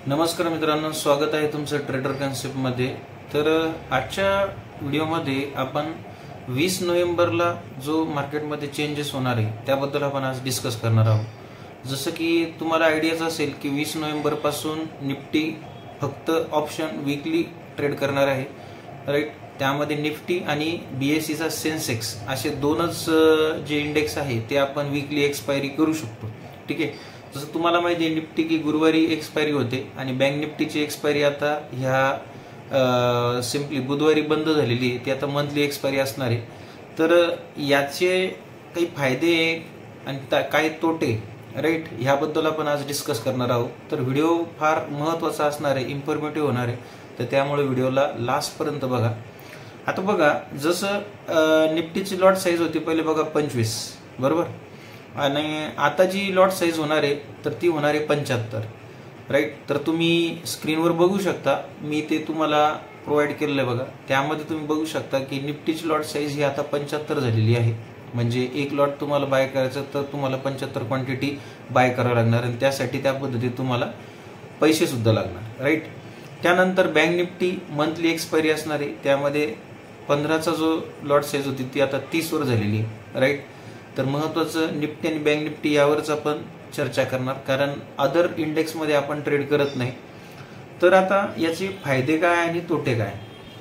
नमस्कार मित्रांनो, स्वागत आहे तुमचं ट्रेडर कन्सेप्टमध्ये। तर आजच्या व्हिडिओमध्ये आपण 20 नोव्हेंबरला जो मार्केटमध्ये चेंजेस होणार आहे त्याबद्दल आपण आज डिस्कस करणार आहोत। जसं की तुम्हाला आयडियाच असेल की 20 नोव्हेंबर पासून निफ्टी फक्त ऑप्शन वीकली ट्रेड करणार आहे, राईट। त्यामध्ये निफ्टी आणि बीएससीचा सेन्सेक्स असे दोनच जे इंडेक्स आहे ते आपण वीकली एक्सपायरी करू शकतो, ठीक आहे। जसं तुम्हाला माहिती आहे निफ्टी की गुरुवारी एक्सपायरी होते आणि बँक निफ्टीची एक्सपायरी आता ह्या सिम्पली बुधवारी बंद झालेली आहे, ती आता मंथली एक्सपायरी असणार आहे। तर याचे काही फायदे आणि काही तोटे, राईट, ह्याबद्दल आपण आज डिस्कस करणार आहोत। तर व्हिडिओ फार महत्त्वाचा असणार आहे, इन्फॉर्मेटिव्ह होणार आहे, तर त्यामुळे व्हिडिओला लास्टपर्यंत बघा। आता बघा, जसं निफ्टीची लॉट साईज होती पहिले बघा 25, बरोबर, आणि आता जी लॉट साईज होणार आहे तर ती होणार आहे 75, राईट। तर तुम्ही स्क्रीनवर बघू शकता, मी ते तुम्हाला प्रोव्हाइड केलेलं आहे बघा। त्यामध्ये तुम्ही बघू शकता की निफ्टीची लॉट साईज ही आता 75 झालेली आहे। म्हणजे एक लॉट तुम्हाला बाय करायचं तर तुम्हाला 75 क्वांटिटी बाय करावं लागणार आणि त्यासाठी त्या पद्धतीत तुम्हाला पैसे सुद्धा लागणार, राईट। त्यानंतर बँक निफ्टी मंथली एक्सपायरी असणार आहे, त्यामध्ये 15चा जो लॉट साईज होती ती आता 30 वर झालेली आहे, राईट। तर महत्त्वाचं निफ्टी आणि बँक निफ्टी यावरच आपण चर्चा करणार, कारण अदर इंडेक्समध्ये आपण ट्रेड करत नाही। तर आता याचे फायदे काय आणि तोटे काय,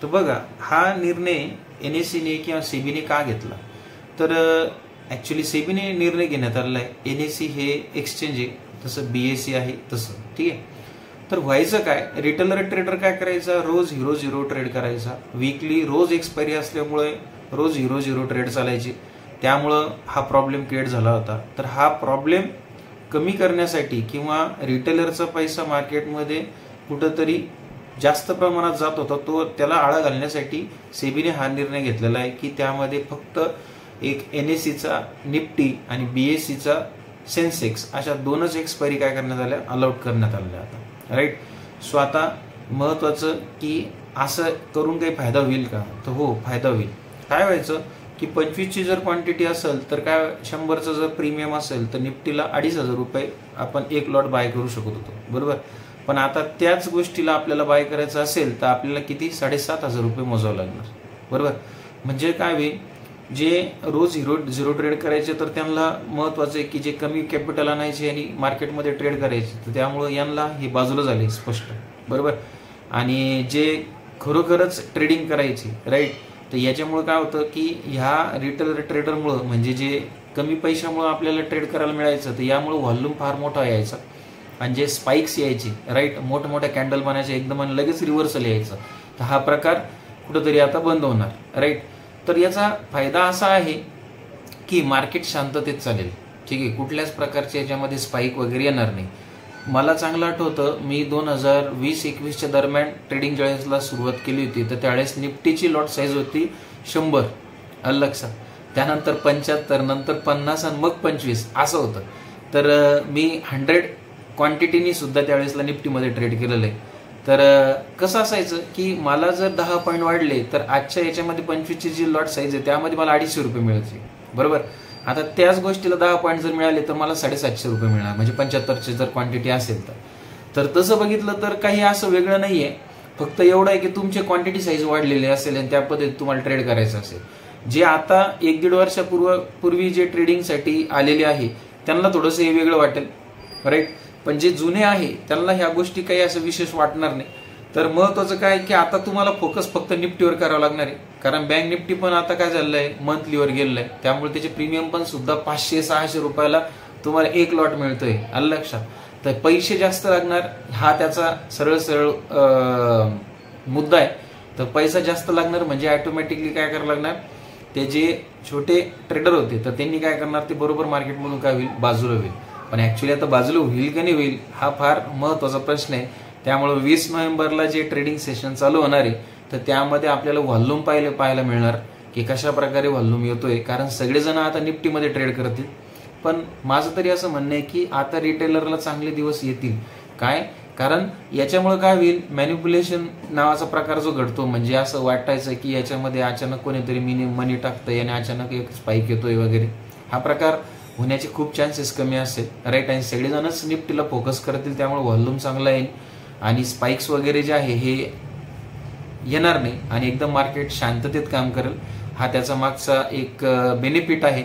तर बघा, हा निर्णय एनएससीने किंवा सेबीने का घेतला, तर ॲक्च्युली सेबीने निर्णय घेण्यात आलेला आहे। एनएससी हे एक्सचेंज आहे, तसं बीएससी आहे तसं, ठीक आहे। तर व्हायचं काय, रिटेलर ट्रेडर काय करायचा, रोज 0-0 ट्रेड करायचा, वीकली रोज एक्सपायरी असल्यामुळे रोज 0-0 ट्रेड चालायचे, त्यामुळं हा प्रॉब्लेम क्रिएट झाला होता। तर हा प्रॉब्लेम कमी करण्यासाठी किंवा रिटेलरचा पैसा मार्केटमध्ये कुठंतरी जास्त प्रमाणात जात होता, तो त्याला आळा घालण्यासाठी सेबीने हा निर्णय घेतलेला आहे की त्यामध्ये फक्त एक एनएससीचा निफ्टी आणि बीएससीचा सेन्सेक्स अशा दोनच एक्सपायरी काय करण्यात आल्या, अलाउड करण्यात आल्या आता, राईट। सो आता महत्त्वाचं की असं करून काही फायदा होईल का, तर हो, फायदा होईल। काय व्हायचं की 25ची जर क्वांटिटी असेल तर काय, 100चं जर प्रीमियम असेल तर निफ्टीला 2,500 रुपये आपण एक लॉट बाय करू शकत होतो, बरोबर। पण आता त्याच गोष्टीला आपल्याला बाय करायचं असेल तर आपल्याला किती, 7,500 रुपये मोजावं लागणार, बरोबर। म्हणजे काय होईल, जे रोज 0-0 ट्रेड करायचे तर त्यांना महत्त्वाचं आहे की जे कमी कॅपिटल आणायचे आणि मार्केटमध्ये ट्रेड करायचे, तर त्यामुळे यांना हे बाजूला झाले स्पष्ट, बरोबर। आणि जे खरोखरच ट्रेडिंग करायची, राईट, तर याच्यामुळे काय होतं की ह्या रिटेल ट्रेडरमुळं, म्हणजे जे कमी पैशामुळे आपल्याला ट्रेड करायला मिळायचं, तर यामुळे व्हॉल्यूम फार मोठा यायचा आणि जे स्पाइक्स यायचे, राईट, मोठमोठ्या कॅन्डल बनायचे एकदम आणि लगेच रिव्हर्सल यायचं, तर हा प्रकार कुठंतरी आता बंद होणार, राईट। तर याचा फायदा असा आहे की मार्केट शांततेत चालेल, ठीक आहे, कुठल्याच प्रकारचे याच्यामध्ये स्पाइक वगैरे येणार नाही। मला चांगलं आठवतं, मी 2020-21च्या दरम्यान ट्रेडिंग ज्यावेळेसला सुरुवात केली होती तर त्यावेळेस निफ्टीची लॉट साईज होती 100, आलं लक्षात, त्यानंतर 75, नंतर 50 आणि मग 25 असं होतं। तर मी 100 क्वांटिटीनी सुद्धा त्यावेळेसला निफ्टीमध्ये ट्रेड केलेलं आहे। तर कसं असायचं की मला जर 10 पॉईंट वाढले तर आजच्या याच्यामध्ये 25ची जी लॉट साईज आहे त्यामध्ये मला 250 रुपये मिळायचे, बरोबर। आता त्याच गोष्टीला 10 पॉईंट जर मिळाले तर मला 750 रुपये मिळणार, म्हणजे 75ची जर क्वांटिटी असेल तर तसं बघितलं तर काही असं वेगळं नाहीये, फक्त एवढं आहे की तुमची क्वांटिटी साईज वाढलेली असेल आणि त्या पद्धतीत तुम्हाला ट्रेड करायचं असेल। जे आता 1-1.5 वर्षापूर्वी जे ट्रेडिंगसाठी आलेले आहे त्यांना थोडंसं हे वेगळं वाटेल, राईट, पण जे जुने आहे त्यांना ह्या गोष्टी काही असं विशेष वाटणार नाही। तर महत्त्वाचं काय की आता तुम्हाला फोकस फक्त निफ्टीवर करावं लागणार आहे, कारण बँक निफ्टी पण आता काय झालेलं आहे, मंथलीवर गेलेलं आहे, त्यामुळे त्याचे प्रीमियम पण सुद्धा 500-600 रुपयाला तुम्हाला एक लॉट मिळतोय, आलं लक्षात। तर पैसे जास्त लागणार, हा त्याचा सरळ मुद्दा आहे। तर पैसा जास्त लागणार म्हणजे ऑटोमॅटिकली काय करावं लागणार, ते जे छोटे ट्रेडर होते तर त्यांनी काय करणार, ते बरोबर मार्केटमधून काय होईल, बाजूला होईल। पण ऍक्च्युली आता बाजूला होईल का नाही होईल हा फार महत्त्वाचा प्रश्न आहे। त्यामुळे 20 नोव्हेंबरला जे ट्रेडिंग सेशन चालू होणार आहे तर त्यामध्ये आपल्याला व्हॉल्यूम पाहायला मिळणार की कशा प्रकारे व्हॉल्यूम येतोय, कारण सगळेजण आता निफ्टीमध्ये ट्रेड करतील। पण माझं तरी असं म्हणणं आहे की आता रिटेलरला चांगले दिवस येतील, काय, कारण याच्यामुळे काय होईल, मॅनिप्युलेशन नावाचा प्रकार जो घडतो, म्हणजे असं वाटायचं की याच्यामध्ये अचानक कोणीतरी मनी टाकतंय आणि अचानक एक स्पाइक येतोय वगैरे, हा प्रकार होण्याचे खूप चान्सेस कमी असेल, राईट। आणि सगळेजणच निफ्टीला फोकस करतील, त्यामुळे व्हॉल्यूम चांगला येईल आणि स्पाइक्स वगैरे जे आहे हे येणार नाही आणि एकदम मार्केट शांततेत काम करेल. हा त्याचा मागचा एक बेनिफिट आहे.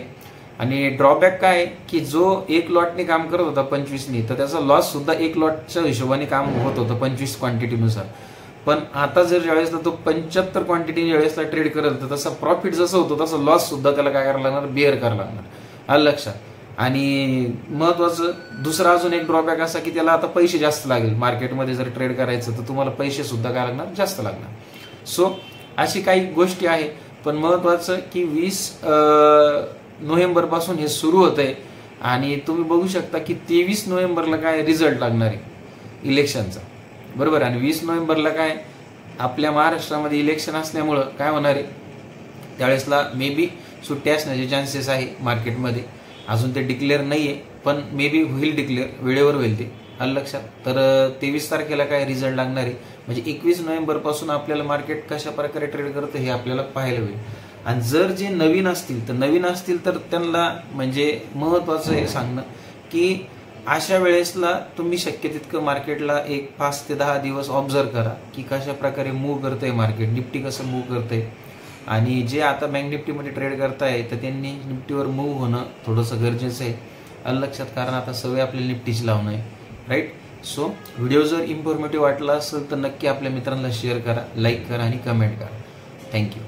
आणि ड्रॉबॅक काय आहे की जो एक लॉटने काम करत होता 25नी, तर त्याचा लॉस सुद्धा एक लॉटच्या हिशोबाने काम होत होतं 25 क्वांटिटीनुसार. पण आता जर ज्यावेळेसला तो 75 क्वांटिटी ज्यावेळेसला ट्रेड करेल तर तसा प्रॉफिट जसं होतं तसं लॉस सुद्धा त्याला काय करायला लागणार, बेअर करायला लागणार. आलं लक्षात. आणि महत्वाचं दुसरा अजून एक ड्रॉबॅक असा की त्याला आता पैसे जास्त लागेल. मार्केटमध्ये जर ट्रेड करायचं तर तुम्हाला पैसे सुद्धा काय लागणार, जास्त लागणार. सो अशी काही गोष्टी आहे. पण महत्वाचं की 20 नोव्हेंबर पासून हे सुरू होत आहे आणि तुम्ही बघू शकता की 23 नोव्हेंबरला काय रिझल्ट लागणार आहे इलेक्शनचा, बरोबर. आणि 20 नोव्हेंबरला काय आपल्या महाराष्ट्रामध्ये इलेक्शन असल्यामुळं काय होणार आहे, त्यावेळेसला मे बी सुट्टी असण्याचे चान्सेस आहे मार्केटमध्ये. अजून ते डिक्लेअर नाही आहे, पण मे बी होईल डिक्लेअर, वेळेवर होईल ते. आलं लक्षात. तर 23 तारखेला काय रिझल्ट लागणार आहे. म्हणजे 21 नोव्हेंबर पासून आपल्याला मार्केट कशा प्रकारे ट्रेड करतं हे आपल्याला पाहायला होईल. आणि जर जे नवीन असतील तर त्यांना म्हणजे महत्वाचं हे सांगणं की अशा वेळेसला तुम्ही शक्य तितकं मार्केटला एक 5 ते 10 दिवस ऑब्झर्व करा की कशा प्रकारे मूव्ह करतंय मार्केट, निफ्टी कसं मूव्ह करतंय. आणि जे आता बँक निफ्टीमध्ये ट्रेड करताय तर त्यांनी निफ्टीवर मूव्ह होणं थोडंसं गरजेचं आहे. आलं लक्षात. कारण आता सवय आपल्याला निफ्टीची लावणं आहे, राईट. सो व्हिडिओ जर इन्फॉर्मेटिव्ह वाटला असेल तर नक्की आपल्या मित्रांना शेअर करा, लाईक करा आणि कमेंट करा. थँक्यू.